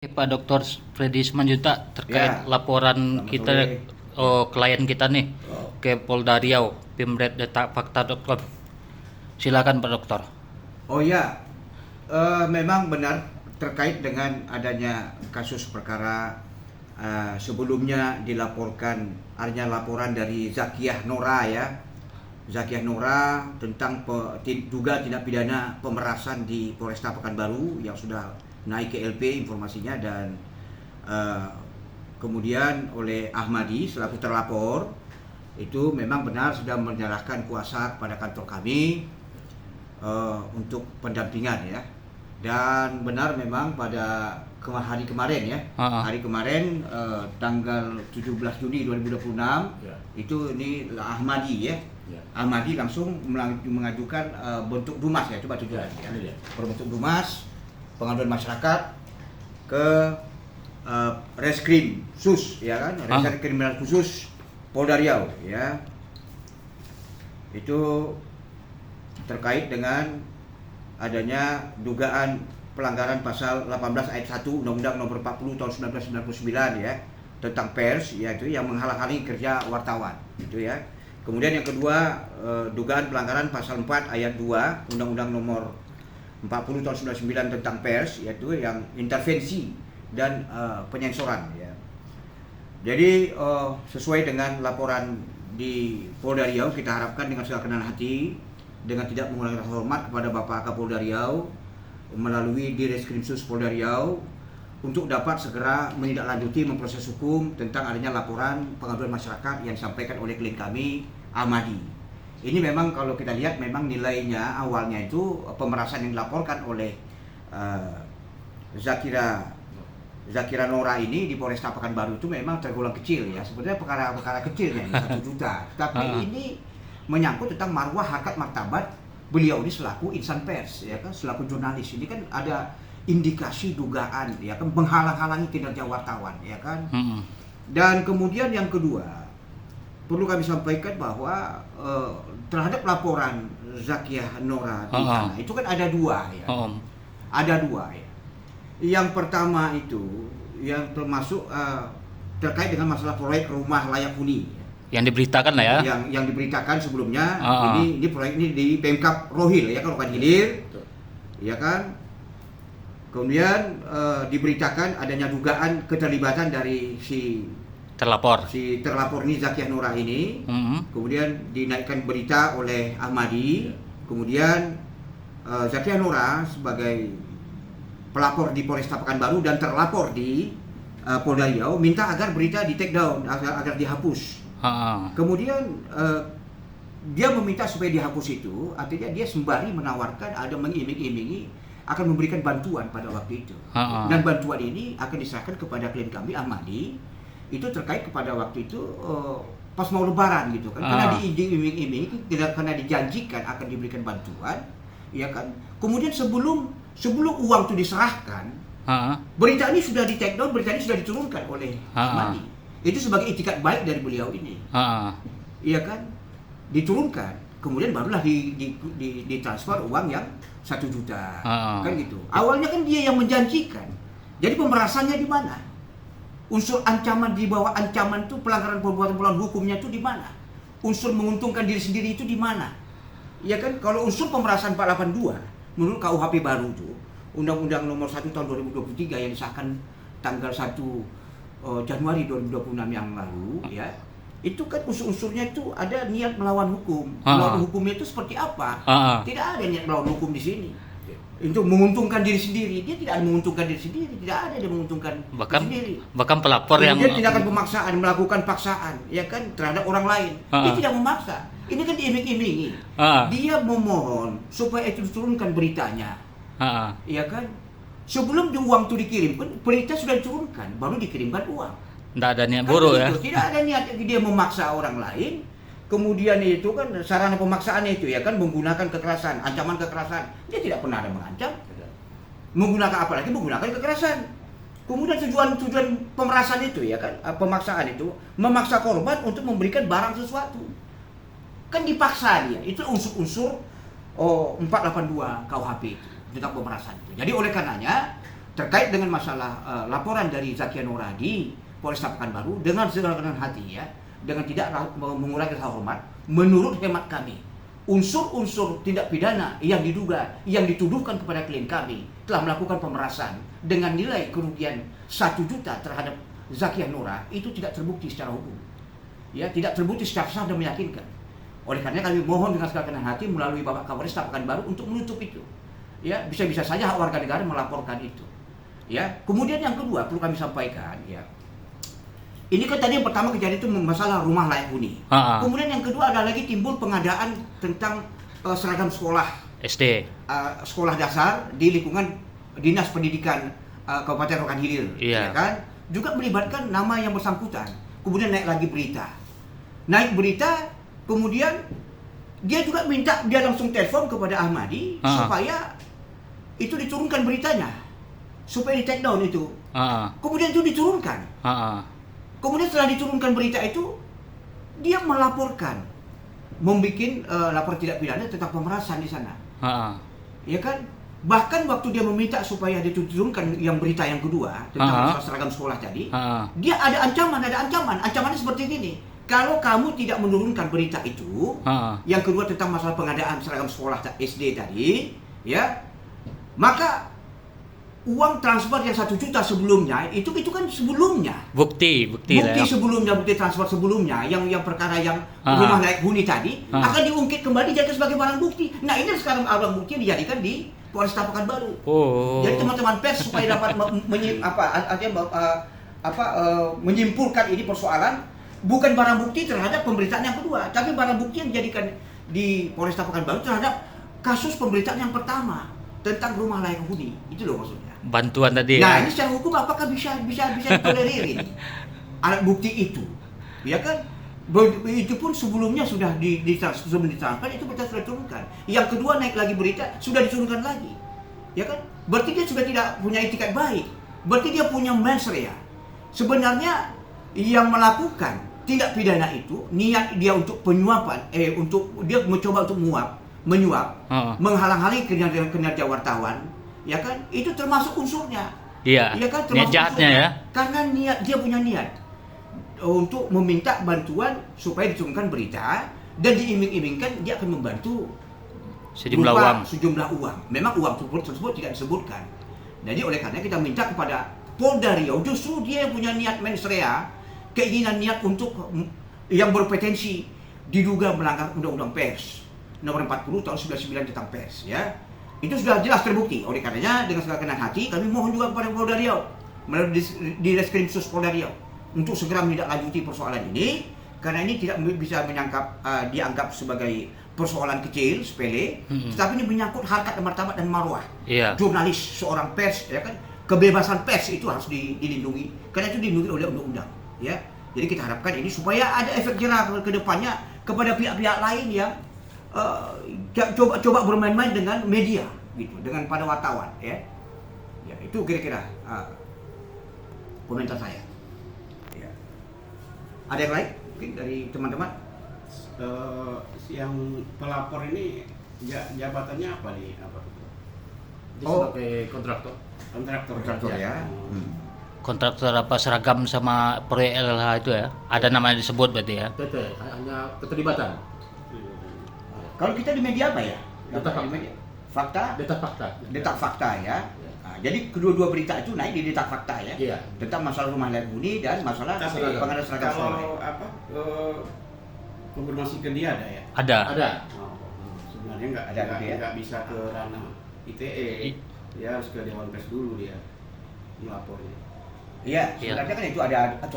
Pak Dr. Freddy Simanjuntak terkait Ya, laporan selamat kita sore. klien kita nih ke Polda Riau, pimred.fakta.com. Silakan Pak Dokter. Oh ya, memang benar terkait dengan adanya kasus perkara sebelumnya dilaporkan, adanya laporan dari Zakiyah Nora ya, Zakiyah Nora tentang duga tindak pidana pemerasan di Polresta Pekanbaru yang sudah naik ke LP informasinya dan eh, kemudian oleh Ahmadi selaku terlapor itu memang benar sudah menyerahkan kuasa kepada kantor kami untuk pendampingan ya. Dan benar memang pada hari kemarin ya, hari kemarin tanggal 17 Juni 2026 ya. Itu ini Ahmadi ya. Ahmadi langsung mengajukan bentuk dumas ya, coba tunjukkan ya. Berbentuk dumas pengaduan masyarakat ke Reskrim Sus ya kan, Reskrim Kriminal Khusus Polda Riau ya. Itu terkait dengan adanya dugaan pelanggaran pasal 18 ayat 1 Undang-Undang Nomor 40 tahun 1999 ya, tentang pers yaitu yang menghalang-halangi kerja wartawan itu ya. Kemudian yang kedua dugaan pelanggaran pasal 4 ayat 2 Undang-Undang Nomor 40 tahun 99 tentang pers yaitu yang intervensi dan penyensoran ya. Jadi sesuai dengan laporan di Polda Riau, kita harapkan dengan segala kerendahan hati, dengan tidak mengurangi rasa hormat kepada Bapak Kapolda Riau melalui Direskrimsus Polda Riau untuk dapat segera menindaklanjuti memproses hukum tentang adanya laporan pengaduan masyarakat yang disampaikan oleh klien kami Ahmadi. Ini memang kalau kita lihat memang nilainya awalnya itu pemerasan yang dilaporkan oleh Zakira Nora ini di Polresta Pekanbaru itu memang tergolong kecil ya. Sebenarnya perkara-perkara kecilnya 1 juta. Tapi ini menyangkut tentang marwah harkat martabat beliau ini selaku insan pers ya kan, selaku jurnalis. Ini kan ada indikasi dugaan ya kan menghalang-halangi kinerja wartawan ya kan. Dan kemudian yang kedua perlu kami sampaikan bahwa terhadap laporan Zakiyah Nora di sana itu kan ada dua ya. Ada dua ya. Yang pertama itu yang termasuk terkait dengan masalah proyek rumah layak huni ya. Yang diberitakan lah ya. Yang diberitakan sebelumnya ini proyek ini di Pemkab Rohil ya kan, Rokan Hilir. Ya kan? Kemudian diberitakan adanya dugaan keterlibatan dari si terlapor ini Zakiyah Nora ini. Kemudian dinaikkan berita oleh Ahmadi. Kemudian Zakiyah Nora sebagai pelapor di Polresta Pekanbaru dan terlapor di Polda Riau minta agar berita di take down, agar dihapus. Kemudian dia meminta supaya dihapus itu, artinya dia sembari menawarkan, ada mengiming-imingi akan memberikan bantuan pada waktu itu. Dan bantuan ini akan diserahkan kepada klien kami Ahmadi. Itu terkait kepada waktu itu pas mau lebaran gitu kan, karena diiming-imingi, karena dijanjikan akan diberikan bantuan ya kan. Kemudian sebelum uang itu diserahkan, berita ini sudah di take down, berita ini sudah diturunkan oleh Ahmadi. Itu sebagai itikat baik dari beliau ini iya kan, diturunkan. Kemudian barulah ditransfer uang yang 1 juta kan gitu. Awalnya kan dia yang menjanjikan. Jadi pemerasannya di mana? Unsur ancaman, di bawah ancaman itu pelanggaran perbuatan hukumnya itu di mana? Unsur menguntungkan diri sendiri itu di mana? Ya kan, kalau unsur pemerasan 482 menurut KUHP baru itu, Undang-Undang Nomor 1 tahun 2023 yang disahkan tanggal 1 Januari 2026 yang lalu ya. Itu kan unsur-unsurnya itu ada niat melawan hukum. Melawan hukumnya itu seperti apa? Tidak ada niat melawan hukum di sini. Untuk menguntungkan diri sendiri, dia tidak ada menguntungkan diri sendiri, tidak ada dia menguntungkan diri sendiri. Bahkan pelapor yang dia tindakan pemaksaan, melakukan paksaan, ya kan, terhadap orang lain. Dia tidak memaksa. Ini kan diiming-imingi. Dia memohon supaya itu diturunkan beritanya, ya kan. Sebelum uang itu dikirim, berita sudah diturunkan, baru dikirimkan uang. Tidak ada niat buruk ya. Tidak ada niat dia memaksa orang lain. Kemudian itu kan sarana pemaksaan itu ya kan, menggunakan kekerasan, ancaman kekerasan. Dia tidak pernah ada mengancam. Menggunakan apalagi menggunakan kekerasan. Kemudian tujuan pemerasan itu ya kan, pemaksaan itu memaksa korban untuk memberikan barang sesuatu. Kan dipaksa dia. Itu unsur-unsur 482 KUHP itu tentang pemerasan itu. Jadi oleh karenanya terkait dengan masalah laporan dari Zakia Nora di Polresta Pekanbaru dengan segala kerendahan hati ya, dengan tidak mengurangi rasa hormat, menurut hemat kami, unsur-unsur tindak pidana yang diduga, yang dituduhkan kepada klien kami telah melakukan pemerasan dengan nilai kerugian 1 juta terhadap Zakia Nora itu tidak terbukti secara hukum. Ya, tidak terbukti secara sah dan meyakinkan. Oleh karena kami mohon dengan segala kerendahan hati melalui Bapak Kapolresta Pekanbaru untuk menutup itu. Ya, bisa-bisa saja hak warga negara melaporkan itu. Ya, kemudian yang kedua perlu kami sampaikan ya. Ini kan tadi yang pertama kejadian itu masalah rumah layak huni. Kemudian yang kedua ada lagi timbul pengadaan tentang seragam sekolah SD, sekolah dasar di lingkungan Dinas Pendidikan Kabupaten Rokan Hilir, ya kan? Juga melibatkan nama yang bersangkutan. Kemudian naik lagi berita. Kemudian dia juga minta, dia langsung telepon kepada Ahmadi supaya itu diturunkan beritanya, supaya di take down itu. Kemudian itu diturunkan. Kemudian setelah diturunkan berita itu, dia melaporkan, membuat lapor tidak pidana tentang pemerasan di sana. Ya kan? Bahkan waktu dia meminta supaya diturunkan yang berita yang kedua tentang seragam sekolah tadi, dia ada ancaman. Ancamannya seperti ini. Kalau kamu tidak menurunkan berita itu, yang kedua tentang masalah pengadaan seragam sekolah SD tadi, ya, maka uang transfer yang 1 juta sebelumnya itu kan sebelumnya bukti sebelumnya, bukti transfer sebelumnya yang perkara yang rumah layak huni tadi akan diungkit kembali jadi sebagai barang bukti. Nah ini sekarang barang bukti dijadikan di Polresta Pekanbaru. Jadi teman-teman pers supaya dapat menyimpulkan ini persoalan bukan barang bukti terhadap pemberitaan yang kedua, tapi barang bukti yang dijadikan di Polresta Pekanbaru terhadap kasus pemberitaan yang pertama tentang rumah layak huni. Itu loh maksudnya. Bantuan tadi. Nah, ini secara hukum apakah bisa ditolerir ini? Alat bukti itu. Ya kan? Itu pun sebelumnya sudah ditransfer, itu sudah diturunkan. Yang kedua naik lagi berita, sudah diturunkan lagi. Ya kan? Berarti dia sudah tidak punya etikat baik. Berarti dia punya mens rea. Sebenarnya yang melakukan tindak pidana itu niat dia untuk penyuapan, untuk dia mencoba untuk menyuap, menghalang-halangi kinerja wartawan, ya kan? Itu termasuk unsurnya. Iya. Ya kan? Niat jahatnya ya. Karena dia punya niat untuk meminta bantuan supaya diturunkan berita dan diiming-imingkan dia akan membantu sejumlah uang. Memang uang tersebut tidak disebutkan. Jadi oleh karena kita minta kepada Polda Riau, justru dia yang punya niat mens rea, keinginan niat untuk yang berpotensi diduga melanggar Undang-Undang Pers Nomor 40 tahun 99 tentang pers, ya. Itu sudah jelas terbukti. Oleh karenanya dengan segala kerendahan hati kami mohon juga kepada Polda Riau melalui di Reskrim Sus Polda Riau untuk segera menindaklanjuti persoalan ini karena ini tidak bisa dianggap sebagai persoalan kecil, sepele, tetapi ini menyangkut harkat dan martabat dan marwah jurnalis, seorang pers, ya kan? Kebebasan pers itu harus dilindungi karena itu dilindungi oleh undang-undang, ya. Jadi kita harapkan ini supaya ada efek jerah ke depannya kepada pihak-pihak lain yang coba bermain-main dengan media, gitu, dengan pada wartawan, ya. Ya itu kira-kira komentar saya. Ya. Ada yang lain mungkin dari teman-teman? Yang pelapor ini jabatannya apa nih? Sebagai kontraktor ya. Kontraktor apa seragam sama proyek LH itu ya? Ada namanya disebut berarti ya? Betul, hanya keterlibatan. Kalau kita di media apa ya? Data fakta. Data fakta ya. Nah, jadi kedua-dua berita itu naik di data fakta ya. Iya. Tentang masalah rumah layak huni dan masalah pengadaan seragam sekolah. Kalau konfirmasi ke dia ada ya? Ada. Sebenarnya nggak bisa ke ranah ITE. Dia harus ke Dewan Pers dulu dia melapornya. Iya, sebenarnya kan itu ada aturan